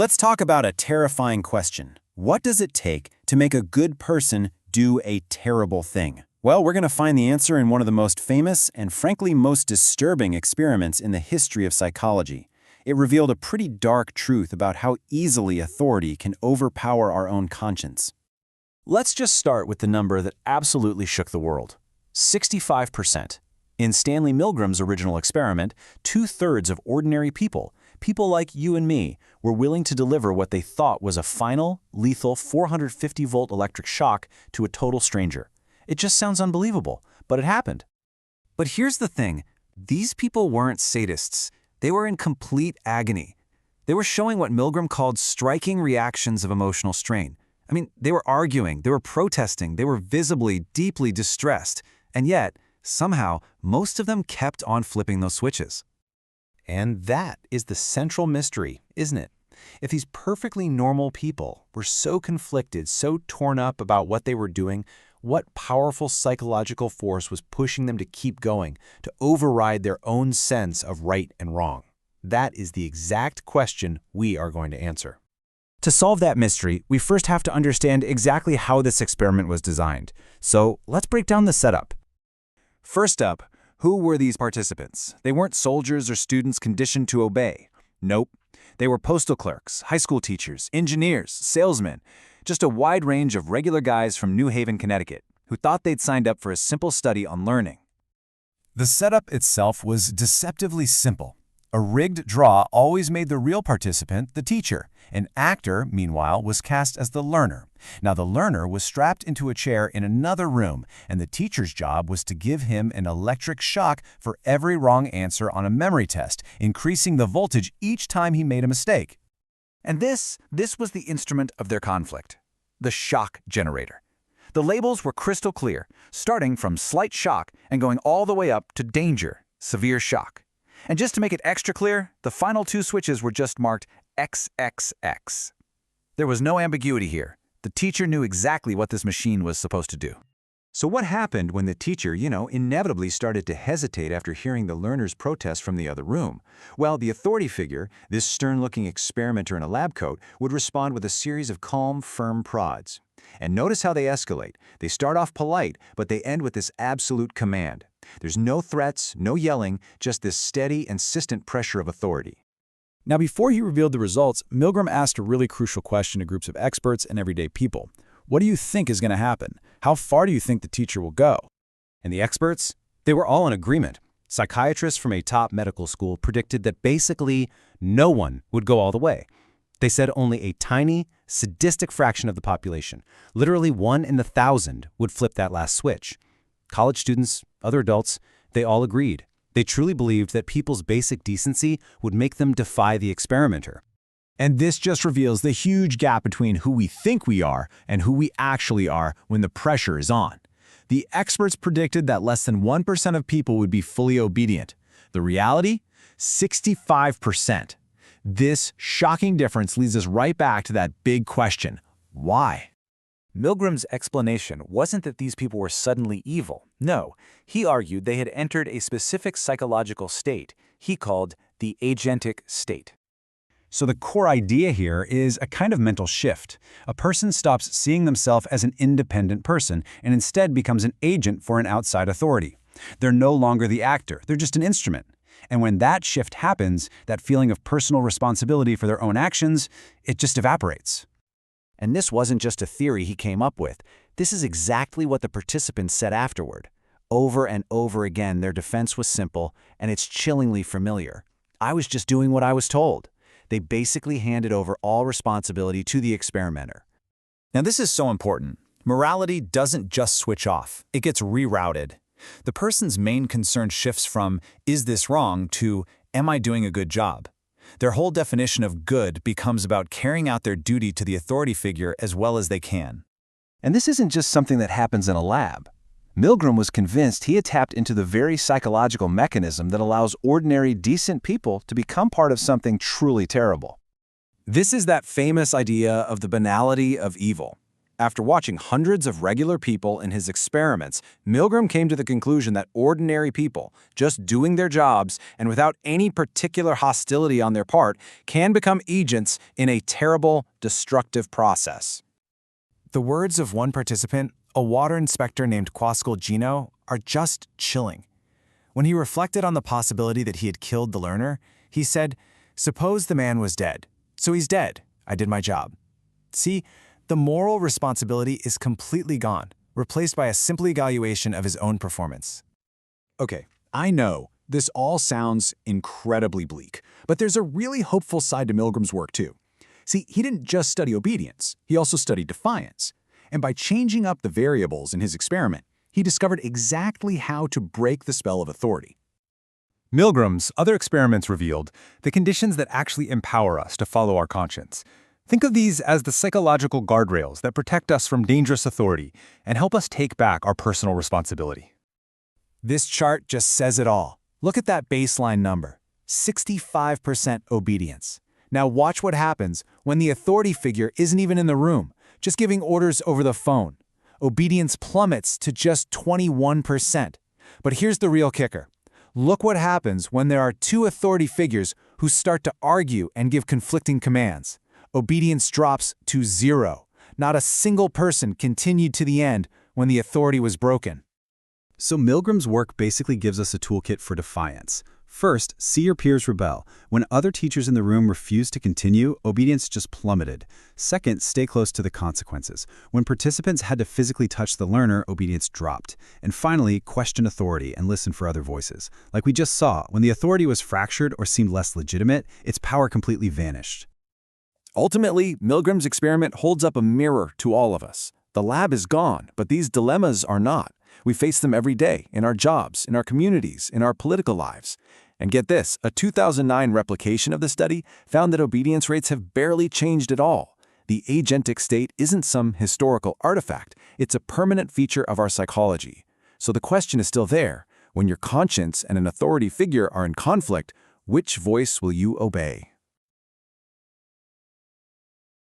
Let's talk about a terrifying question. What does it take to make a good person do a terrible thing? Well, we're going to find the answer in one of the most famous and frankly most disturbing experiments in the history of psychology. It revealed a pretty dark truth about how easily authority can overpower our own conscience. Let's just start with the number that absolutely shook the world. 65%. In Stanley Milgram's original experiment, 2/3 of ordinary people like you and me, were willing to deliver what they thought was a final, lethal 450-volt electric shock to a total stranger. It just sounds unbelievable, but it happened. But here's the thing. These people weren't sadists. They were in complete agony. They were showing what Milgram called striking reactions of emotional strain. I mean, they were arguing, they were protesting, they were visibly, deeply distressed, and yet, somehow, most of them kept on flipping those switches. And that is the central mystery, isn't it? If these perfectly normal people were so conflicted, so torn up about what they were doing, what powerful psychological force was pushing them to keep going, to override their own sense of right and wrong? That is the exact question we are going to answer. To solve that mystery, we first have to understand exactly how this experiment was designed. So let's break down the setup. First up, who were these participants? They weren't soldiers or students conditioned to obey. Nope. They were postal clerks, high school teachers, engineers, salesmen, just a wide range of regular guys from New Haven, Connecticut, who thought they'd signed up for a simple study on learning. The setup itself was deceptively simple. A rigged draw always made the real participant the teacher. An actor, meanwhile, was cast as the learner. Now, the learner was strapped into a chair in another room, and the teacher's job was to give him an electric shock for every wrong answer on a memory test, increasing the voltage each time he made a mistake. And this was the instrument of their conflict, the shock generator. The labels were crystal clear, starting from slight shock and going all the way up to danger, severe shock. And just to make it extra clear, the final two switches were just marked XXX. There was no ambiguity here. The teacher knew exactly what this machine was supposed to do. So what happened when the teacher, inevitably started to hesitate after hearing the learner's protest from the other room? Well, the authority figure, this stern-looking experimenter in a lab coat, would respond with a series of calm, firm prods. And notice how they escalate. They start off polite, but they end with this absolute command. There's no threats, no yelling, just this steady, insistent pressure of authority. Now, before he revealed the results, Milgram asked a really crucial question to groups of experts and everyday people. What do you think is going to happen? How far do you think the teacher will go? And the experts? They were all in agreement. Psychiatrists from a top medical school predicted that basically no one would go all the way. They said only a tiny, sadistic fraction of the population, literally 1 in 1,000, would flip that last switch. College students, other adults, they all agreed. They truly believed that people's basic decency would make them defy the experimenter. And this just reveals the huge gap between who we think we are and who we actually are when the pressure is on. The experts predicted that less than 1% of people would be fully obedient. The reality? 65%. This shocking difference leads us right back to that big question: why? Milgram's explanation wasn't that these people were suddenly evil. No, he argued they had entered a specific psychological state he called the agentic state. So the core idea here is a kind of mental shift. A person stops seeing themselves as an independent person and instead becomes an agent for an outside authority. They're no longer the actor, they're just an instrument. And when that shift happens, that feeling of personal responsibility for their own actions, it just evaporates. And this wasn't just a theory he came up with. This is exactly what the participants said afterward. Over and over again, their defense was simple, and it's chillingly familiar. I was just doing what I was told. They basically handed over all responsibility to the experimenter. Now, this is so important. Morality doesn't just switch off. It gets rerouted. The person's main concern shifts from, is this wrong, to, am I doing a good job? Their whole definition of good becomes about carrying out their duty to the authority figure as well as they can. And this isn't just something that happens in a lab. Milgram was convinced he had tapped into the very psychological mechanism that allows ordinary, decent people to become part of something truly terrible. This is that famous idea of the banality of evil. After watching hundreds of regular people in his experiments, Milgram came to the conclusion that ordinary people, just doing their jobs and without any particular hostility on their part, can become agents in a terrible, destructive process. The words of one participant, a water inspector named Quascal Gino, are just chilling. When he reflected on the possibility that he had killed the learner, he said, "Suppose the man was dead. So he's dead. I did my job." See, the moral responsibility is completely gone, replaced by a simple evaluation of his own performance. Okay, I know this all sounds incredibly bleak, but there's a really hopeful side to Milgram's work too. See, he didn't just study obedience, he also studied defiance. And by changing up the variables in his experiment, he discovered exactly how to break the spell of authority. Milgram's other experiments revealed the conditions that actually empower us to follow our conscience. Think of these as the psychological guardrails that protect us from dangerous authority and help us take back our personal responsibility. This chart just says it all. Look at that baseline number, 65% obedience. Now watch what happens when the authority figure isn't even in the room, just giving orders over the phone. Obedience plummets to just 21%. But here's the real kicker. Look what happens when there are two authority figures who start to argue and give conflicting commands. Obedience drops to 0. Not a single person continued to the end when the authority was broken. So Milgram's work basically gives us a toolkit for defiance. First, see your peers rebel. When other teachers in the room refused to continue, obedience just plummeted. Second, stay close to the consequences. When participants had to physically touch the learner, obedience dropped. And finally, question authority and listen for other voices. Like we just saw, when the authority was fractured or seemed less legitimate, its power completely vanished. Ultimately, Milgram's experiment holds up a mirror to all of us. The lab is gone, but these dilemmas are not. We face them every day, in our jobs, in our communities, in our political lives. And get this, a 2009 replication of the study found that obedience rates have barely changed at all. The agentic state isn't some historical artifact, it's a permanent feature of our psychology. So the question is still there. When your conscience and an authority figure are in conflict, which voice will you obey?